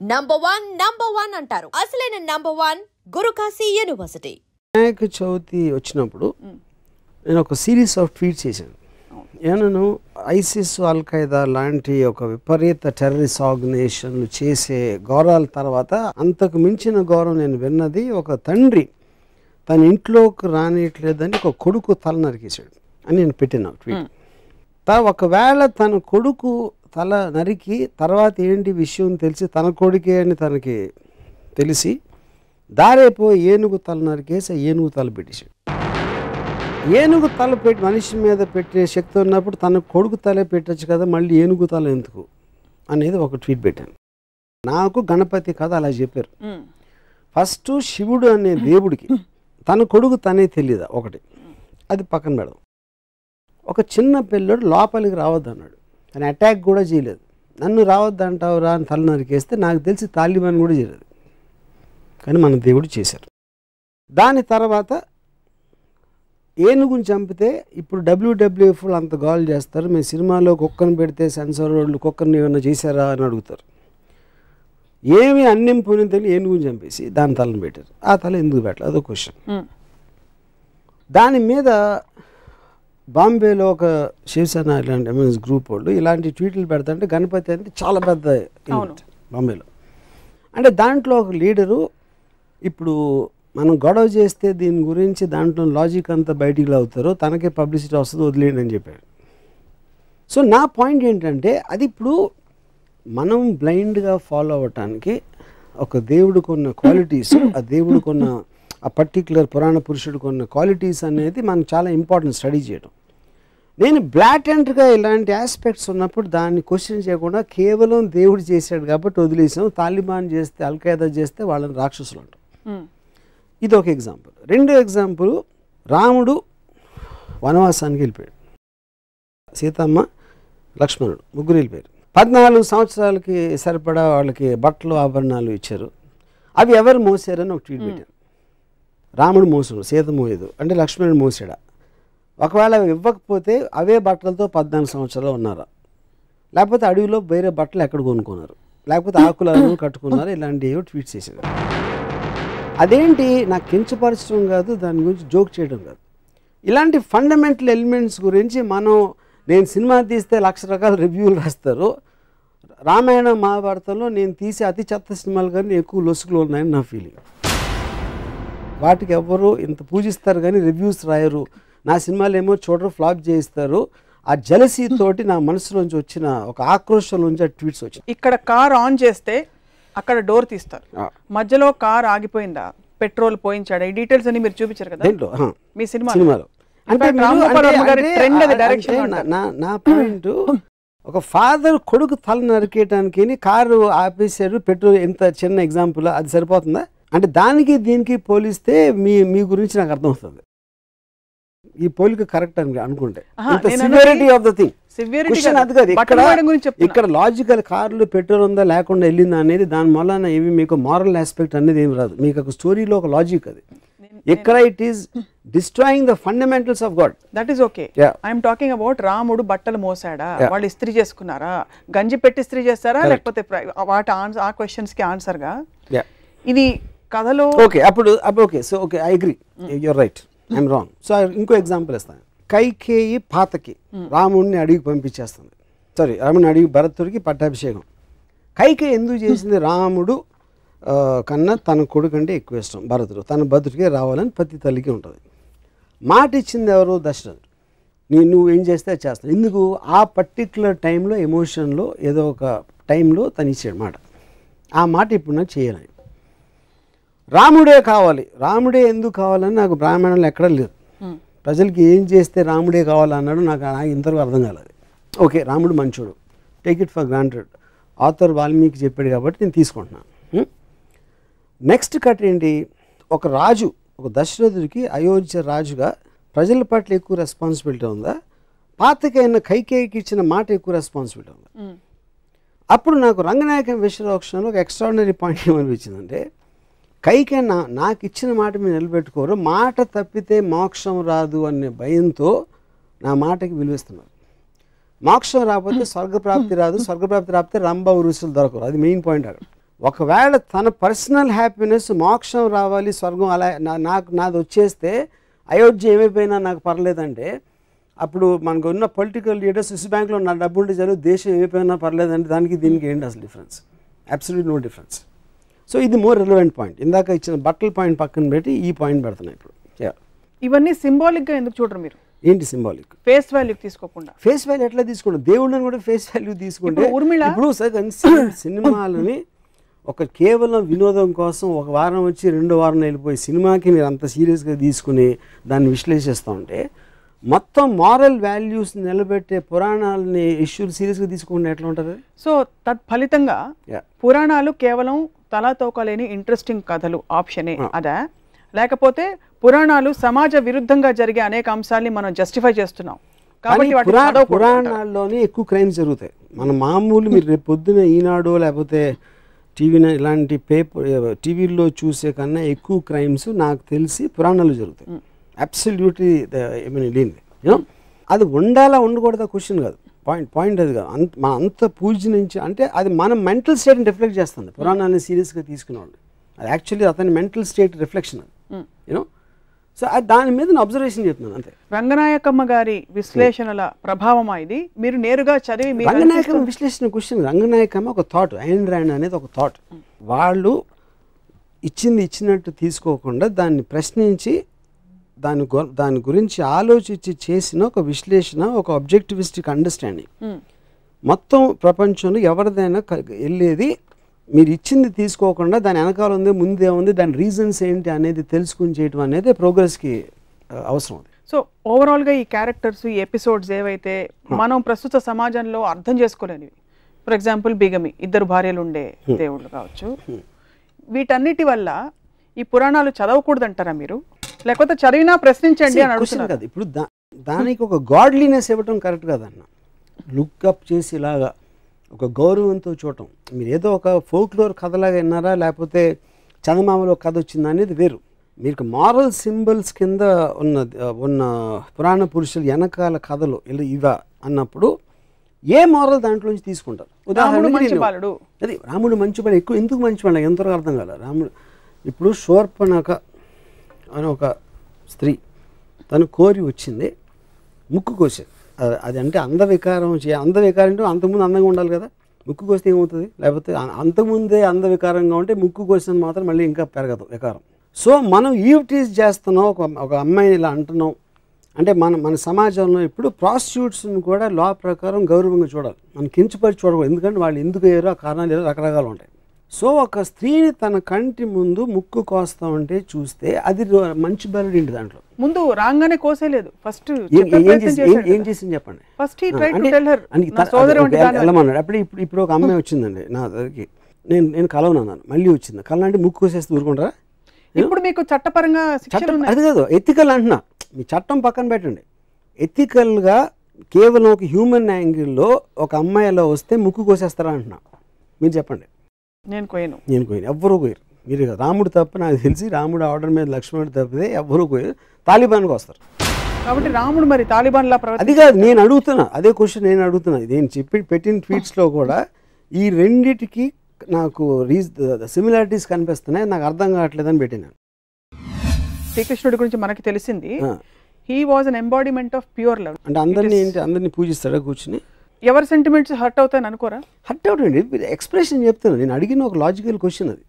Number one అంటారు. అసలైన number one Gurukashi university. Vinayaka Chavithi వచ్చినప్పుడు నేను ఒక సిరీస్ ఆఫ్ ట్వీట్స్ చేశాను. నేను ఐసిస్ అల్ఖైదా లాంటి ఒక విపరీత టెర్రరిస్ట్ ఆర్గనైజేషన్లు చేసే ఘోరాల తర్వాత అంతకు మించిన ఘోరం నేను విన్నది, ఒక తండ్రి తన ఇంట్లోకి రానియట్లేదని ఒక కొడుకు తల నరికేశాడు అని నేను పెట్టిన ట్వీట్. ఒకవేళ తన కొడుకు తల నరికి తర్వాత ఏంటి విషయం తెలిసి తన కొడుకే అని తనకి తెలిసి దారేపోయి ఏనుగు తల నరికేసి ఏనుగు తల పెట్టేశాడు. ఏనుగు తల పెట్టి మనిషి మీద పెట్టే శక్తి ఉన్నప్పుడు తన కొడుకు తలే పెట్టచ్చు కదా, మళ్ళీ ఏనుగు తల ఎందుకు అనేది ఒక ట్వీట్ పెట్టాను. నాకు గణపతి కథ అలా చెప్పారు. ఫస్ట్ శివుడు అనే దేవుడికి తన కొడుకు తనే తెలియదా ఒకటి, అది పక్కన పెడదాం. ఒక చిన్న పిల్లడు లోపలికి రావద్దు అన్నాడు, కానీ అటాక్ కూడా చేయలేదు. నన్ను రావద్దు అంటావు రా అని తల నరికేస్తే నాకు తెలిసి తాలిబాన్ కూడా చేయలేదు, కానీ మన దేవుడు చేశారు. దాని తర్వాత ఏనుగుని చంపితే ఇప్పుడు WWF అంత గోల్ చేస్తారు, మేము సినిమాలో కుక్కను పెడితే సెన్సార్ వాళ్ళు కుక్కర్ని ఏమైనా చేశారా అని అడుగుతారు. ఏమి అన్నం పోయిన తెలియదు ఏనుగుని చంపేసి దాని తలను పెట్టారు. ఆ తల ఎందుకు పెట్టలేదు అదో క్వశ్చన్. దాని మీద బాంబేలో ఒక శివసేన ఇలాంటి ఎంఎస్ గ్రూప్ వాళ్ళు ఇలాంటి ట్వీట్లు పెడతాంటే గణపతి అంటే చాలా పెద్ద ఈవెంట్ బాంబేలో. అంటే దాంట్లో ఒక లీడరు ఇప్పుడు మనం గొడవ చేస్తే దీని గురించి దాంట్లో లాజిక్ అంతా బయటికి అవుతారో తనకే పబ్లిసిటీ వస్తుంది వదిలేయండి అని చెప్పాడు. సో నా పాయింట్ ఏంటంటే అది ఇప్పుడు మనం బ్లైండ్గా ఫాలో అవ్వటానికి ఒక దేవుడికి ఉన్న క్వాలిటీస్, ఆ దేవుడికి ఉన్న ఆ పర్టిక్యులర్ పురాణ పురుషుడికి ఉన్న క్వాలిటీస్ అనేది మనకు చాలా ఇంపార్టెంట్ స్టడీ చేయడం. నేను బ్లాటెంట్గా ఇలాంటి ఆస్పెక్ట్స్ ఉన్నప్పుడు దాన్ని క్వశ్చన్ చేయకుండా కేవలం దేవుడు చేశాడు కాబట్టి వదిలేసాం, తాలిబాన్ చేస్తే అల్ఖైదా చేస్తే వాళ్ళని రాక్షసులు అంటాం. ఇది ఒక ఎగ్జాంపుల్. రెండో ఎగ్జాంపుల్, రాముడు వనవాసానికి వెళ్ళిపోయాడు, సీతమ్మ లక్ష్మణుడు ముగ్గురు వెళ్ళిపోయారు. 14 సంవత్సరాలకి సరిపడా వాళ్ళకి బట్టలు ఆభరణాలు ఇచ్చారు. అవి ఎవరు మోసారని ఒక ట్వీట్ పెట్టాను. రాముడు మోసాడు, సీత మోయదు అంటే లక్ష్మణుడు మోసాడా? ఒకవేళ ఇవ్వకపోతే అవే బట్టలతో 14 సంవత్సరాలు ఉన్నారా? లేకపోతే అడవిలో వేరే బట్టలు ఎక్కడ కొనుక్కున్నారు? లేకపోతే ఆకులను కట్టుకున్నారు? ఇలాంటివి ట్వీట్ చేశారు. అదేంటి నాకు కించపరచడం కాదు, దాని గురించి జోక్ చేయడం కాదు. ఇలాంటి ఫండమెంటల్ ఎలిమెంట్స్ గురించి నేను సినిమా తీస్తే 1,00,000 రకాల రివ్యూలు రాస్తారు. రామాయణ మహాభారతంలో నేను తీసే అతి చెత్త సినిమాలు కానీ ఎక్కువ లొసుకులు ఉన్నాయని నా ఫీలింగ్. వాటికి ఎవరు ఇంత పూజిస్తారు కానీ రివ్యూస్ రాయరు. నా సినిమాలు ఏమో చూడరు, ఫ్లాప్ చేయిస్తారు. ఆ జలసీ తోటి నా మనసులోంచి వచ్చిన ఒక ఆక్రోషంలోంచి ఆ ట్వీట్స్ వచ్చాయి. ఇక్కడ కార్ ఆన్ చేస్తే అక్కడ డోర్ తీస్తారు, మధ్యలో కార్ ఆగిపోయిందా, పెట్రోల్ పోయించాడా, ఈ డీటెయిల్స్ అన్ని మీరు చూపించారు కదా మీ సినిమాలో. అంటే నా పాయింట్, ఒక ఫాదర్ కొడుకు తల నరికేయడానికి కారు ఆపేశాడు, పెట్రోల్, ఎంత చిన్న ఎగ్జాంపుల్, అది సరిపోతుందా? అంటే దానికి దీనికి పోలిస్తే మీ గురించి నాకు అర్థమవుతుంది. ఈ పోలిక కరెక్ట్ అని అనుకుంటే severity of the thing question అది కాదు. ఇక్కడ లాజికల్ కార్లు పెట్రోల్ ఉందా లేకుండా వెళ్ళిందా అనేది దాని వలన ఏమి మీకు మారల్ ఆస్పెక్ట్ అనేది ఏమి రాదు. మీకు ఒక స్టోరీలో ఒక లాజిక్ అది. ఇక్కడ it is destroying the fundamentals of God. That is okay. I'm talking about రాముడు బట్టలు మోసాడా, వాళ్ళు ఇస్త్రీ చేసుకున్నారా, గంజి పెట్టి ఇస్త్రీ చేస్తారా, లేకపోతే వాటి ఆ క్వశ్చన్స్ కి ఆన్సర్ గా ఇది కథలో ఓకే. అప్పుడు okay, so okay, I agree, you're right, I'm wrong. So ఇంకో ఎగ్జాంపుల్ ఇస్తాను. కైకేయి పాతకి రాముడిని అడిగి పంపించేస్తుంది, రాముడిని అడిగి భరతుడికి పట్టాభిషేకం. కైకేయి ఎందుకు చేసింది? రాముడు కన్నా తన కొడుకు అంటే ఎక్కువ ఇష్టం భరతుడు, తన భరతుడికే రావాలని ప్రతి తల్లికి ఉంటుంది. మాట ఇచ్చింది ఎవరు? దశరథుడు. నువ్వు ఏం చేస్తే చేస్తాను. ఎందుకు? ఆ పర్టిక్యులర్ టైంలో ఎమోషన్లో ఏదో ఒక టైంలో తను ఇచ్చాడు మాట. ఆ మాట ఇప్పుడు నాకు చేయాలని, రాముడే కావాలి. రాముడే ఎందుకు కావాలని నాకు బ్రాహ్మణంలో ఎక్కడా లేదు. ప్రజలకి ఏం చేస్తే రాముడే కావాలన్నాడు నాకు ఇంతవరకు అర్థం కాలేదు. ఓకే, రాముడు మంచోడు, take it for granted. Author Valmiki చెప్పాడు కాబట్టి నేను తీసుకుంటున్నాను. నెక్స్ట్ కట్ ఏంటి? ఒక రాజు, ఒక దశరథుడికి అయోధ్య రాజుగా ప్రజల పట్ల ఎక్కువ రెస్పాన్సిబిలిటీ ఉందా, పాతకైన కైకేయికి ఇచ్చిన మాట ఎక్కువ రెస్పాన్సిబిలిటీ ఉందా? అప్పుడు నాకు రంగనాయకం విశ్వరోక్షణలో ఒక ఎక్స్ట్రాడినరీ పాయింట్ ఏమనిపించిందంటే, కైకే నాకు ఇచ్చిన మాట మీరు నిలబెట్టుకోరు, మాట తప్పితే మోక్షం రాదు అనే భయంతో నా మాటకి విలువిస్తున్నారు. మోక్షం రాకపోతే స్వర్గప్రాప్తి రాదు, స్వర్గప్రాప్తి రాకపోతే రంభ ఉరుసులు దొరకరు. అది మెయిన్ పాయింట్ అక్కడ. ఒకవేళ తన పర్సనల్ హ్యాపీనెస్ మోక్షం రావాలి స్వర్గం అలా నాది వచ్చేస్తే అయోధ్య ఏమైపోయినా నాకు పర్లేదంటే అప్పుడు మనకు ఉన్న పొలిటికల్ లీడర్స్ స్విస్ బ్యాంక్లో నా డబ్బు ఉంటే చాలు దేశం ఏమైపోయినా పర్లేదంటే దానికి దీనికి ఏంటి అసలు difference? Absolute no difference. So ఇది మోర్ రిలవెంట్ పాయింట్. ఇందాక ఇచ్చిన బట్టల పాయింట్ పక్కన పెట్టి ఈ పాయింట్ పెడుతున్నాయి ఇప్పుడు. ఇవన్నీ సింబాలిక్గా ఎందుకు చూడరు మీరు? ఏంటి సింబాలిక్? ఫేస్ వాల్యూ తీసుకోకుండా. ఫేస్ వాల్యూ ఎట్లా తీసుకుంటాం? దేవుళ్ళని కూడా ఫేస్ వాల్యూ తీసుకుంటే ఇప్పుడు సినిమాలని ఒక కేవలం వినోదం కోసం ఒక వారం వచ్చి 2 వారం వెళ్ళిపోయి సినిమాకి మీరు అంత సీరియస్గా తీసుకుని దాన్ని విశ్లేషిస్తూ ఉంటే మొత్తం మారల్ వాల్యూస్ నిలబెట్టే పురాణాలని ఇష్యూలు సీరియస్గా తీసుకుంటే ఎట్లా ఉంటుంది? సో తత్ఫలితంగా పురాణాలు కేవలం తలా తోకలేని ఇంట్రెస్టింగ్ కథలు ఆప్షనే అదా, లేకపోతే పురాణాలు సమాజ విరుద్ధంగా జరిగే అనేక అంశాలని మనం జస్టిఫై చేస్తున్నాం కాబట్టి పురాణాల్లోనే ఎక్కువ క్రైమ్స్ జరుగుతాయి. మన మామూలు మీరు రేపు పొద్దున ఈనాడు లేకపోతే టీవీ ఇలాంటి టీవీల్లో చూసే కన్నా ఎక్కువ క్రైమ్స్ నాకు తెలిసి పురాణాలు జరుగుతాయి. అబ్సల్యూట్లీ లేనిది. అది ఉండాలా ఉండకూడదా క్వశ్చన్ కాదు, పాయింట్ అది కాదు. మన అంత పూజ నుంచి అంటే అది మన మెంటల్ స్టేట్ని రిఫ్లెక్ట్ చేస్తుంది. పురాణాన్ని సీరియస్గా తీసుకునేవాళ్ళు అది యాక్చువల్లీ అతని మెంటల్ స్టేట్ రిఫ్లెక్షన్ అది. సో దాని మీద నేను అబ్జర్వేషన్ చెప్తున్నాను అంతే. రంగనాయకమ్మ గారి విశ్లేషణల ప్రభావం ఇది మీరు నేరుగా చదివి రంగనాయకమ్మ విశ్లేషణ క్వశ్చన్. రంగనాయకమ్మ ఒక థాట్, ఐన్ ర్యాండ్ అనేది ఒక థాట్. వాళ్ళు ఇచ్చినట్టు తీసుకోకుండా దాన్ని ప్రశ్నించి దాని గురించి ఆలోచించి చేసిన ఒక విశ్లేషణ, ఒక ఆబ్జెక్టివిస్టిక్ అండర్స్టాండింగ్. మొత్తం ప్రపంచంలో ఎవరిదైనా వెళ్ళేది మీరు ఇచ్చింది తీసుకోకుండా దాని వెనకాల ఉంది ముందే ఉంది దాని రీజన్స్ ఏంటి అనేది తెలుసుకుని చేయటం అనేది ప్రోగ్రెస్కి అవసరం. సో ఓవరాల్గా ఈ క్యారెక్టర్స్ ఈ ఎపిసోడ్స్ ఏవైతే మనం ప్రస్తుత సమాజంలో అర్థం చేసుకోలేనివి, ఫర్ ఎగ్జాంపుల్ బిగమి, 2 భార్యలు ఉండే దేవుళ్ళు కావచ్చు, వీటన్నిటి వల్ల ఈ పురాణాలు చదవకూడదంటారా మీరు? లేకపోతే చదివినా ప్రశ్నించండి అని అడుగుతున్నారు కదా. ఇప్పుడు దానికి ఒక గాడ్లీనెస్ ఇవ్వటం కరెక్ట్ కాదన్న. లుక్అప్ చేసి ఇలాగా ఒక గౌరవంతో చూడటం. మీరు ఏదో ఒక ఫోక్లోర్ కథలాగా విన్నారా లేకపోతే చందమామలో కథ వచ్చిందా అనేది వేరు. మీకు మారల్ సింబల్స్ కింద ఉన్న పురాణ పురుషులు వెనకాల కథలు ఇవా అన్నప్పుడు ఏ మారల్ దాంట్లోంచి తీసుకుంటారు? ఉదాహరణకి అది రాముడు మంచివాడు. ఎందుకు మంచివాడు ఎంతవరకు అర్థం కాలే. రాముడు ఇప్పుడు శూర్పణఖ అని ఒక స్త్రీ తను కోరి వచ్చింది, ముక్కు కోసేది. అది అంటే అందవికారం అంటే అంతకుముందు అందంగా ఉండాలి కదా, ముక్కు కోస్తే ఏమవుతుంది? లేకపోతే అంతకుముందే అందవికారంగా ఉంటే ముక్కు కోసినందుకు మాత్రం మళ్ళీ ఇంకా పెరగదు వికారం. సో మనం ఈవ్టీజ్ చేస్తున్నాం, ఒక అమ్మాయిని ఇలా అంటున్నాం అంటే మన సమాజంలో ఇప్పుడు ప్రాస్టిట్యూట్స్ని కూడా లా ప్రకారం గౌరవంగా చూడాలి, మనం కించపరిచి చూడకూడదు. ఎందుకంటే వాళ్ళు ఎందుకు అయ్యారో ఆ కారణాలు ఏదో రకరకాలు ఉంటాయి. సో ఒక స్త్రీని తన కంటి ముందు ముక్కు కోస్తా ఉంటే చూస్తే అది మంచి బరుడు ఇంటి దాంట్లో ముందు రాగానే కోసేలేదు. ఫస్ట్ ఏం చేసింది చెప్పండి? వెళ్ళమన్నాడు. ఇప్పుడు ఒక అమ్మాయి వచ్చిందండి నా దగ్గరికి, నేను కలవనన్నాను, మళ్ళీ వచ్చింది కలనంటే ముక్కు కోసేస్తే ఊరుకుంటారా? ఇప్పుడు మీకు చట్టపరంగా అది కాదు, ఎథికల్ అంటున్నా. మీ చట్టం పక్కన పెట్టండి, ఎథికల్గా కేవలం ఒక హ్యూమన్ యాంగిల్లో ఒక అమ్మాయి అలా వస్తే ముక్కు కోసేస్తారా అంటున్నా. మీరు చెప్పండి. నేను కోయను. ఎవ్వరూ కోయరు. మీరు రాముడు తప్ప నాకు తెలిసి రాముడు ఆర్డర్ మీద లక్ష్మణుడు తప్పితే ఎవ్వరూ కోయరు. తాలిబాన్కి వస్తారు కాబట్టి రాముడు మరి తాలిబాన్లా అది కాదు నేను అడుగుతున్నా, అదే క్వశ్చన్ నేను అడుగుతున్నా. నేను పెట్టిన ట్వీట్స్లో కూడా ఈ రెండిటికి నాకు సిమిలారిటీస్ కనిపిస్తున్నాయి, నాకు అర్థం కావట్లేదని పెట్టినాను. శ్రీకృష్ణుడి గురించి మనకి తెలిసింది he was an embodiment of pure love. అంటే అందరినీ పూజిస్తాడా కూర్చుని? ఎవరి సెంటిమెంట్స్ హర్ట్ అవుతాయని అనుకోరా? హర్ట్ అవుతాయండి, ఎక్స్ప్రెషన్ చెప్తాను. నేను అడిగిన ఒక లాజికల్ క్వశ్చన్ అది.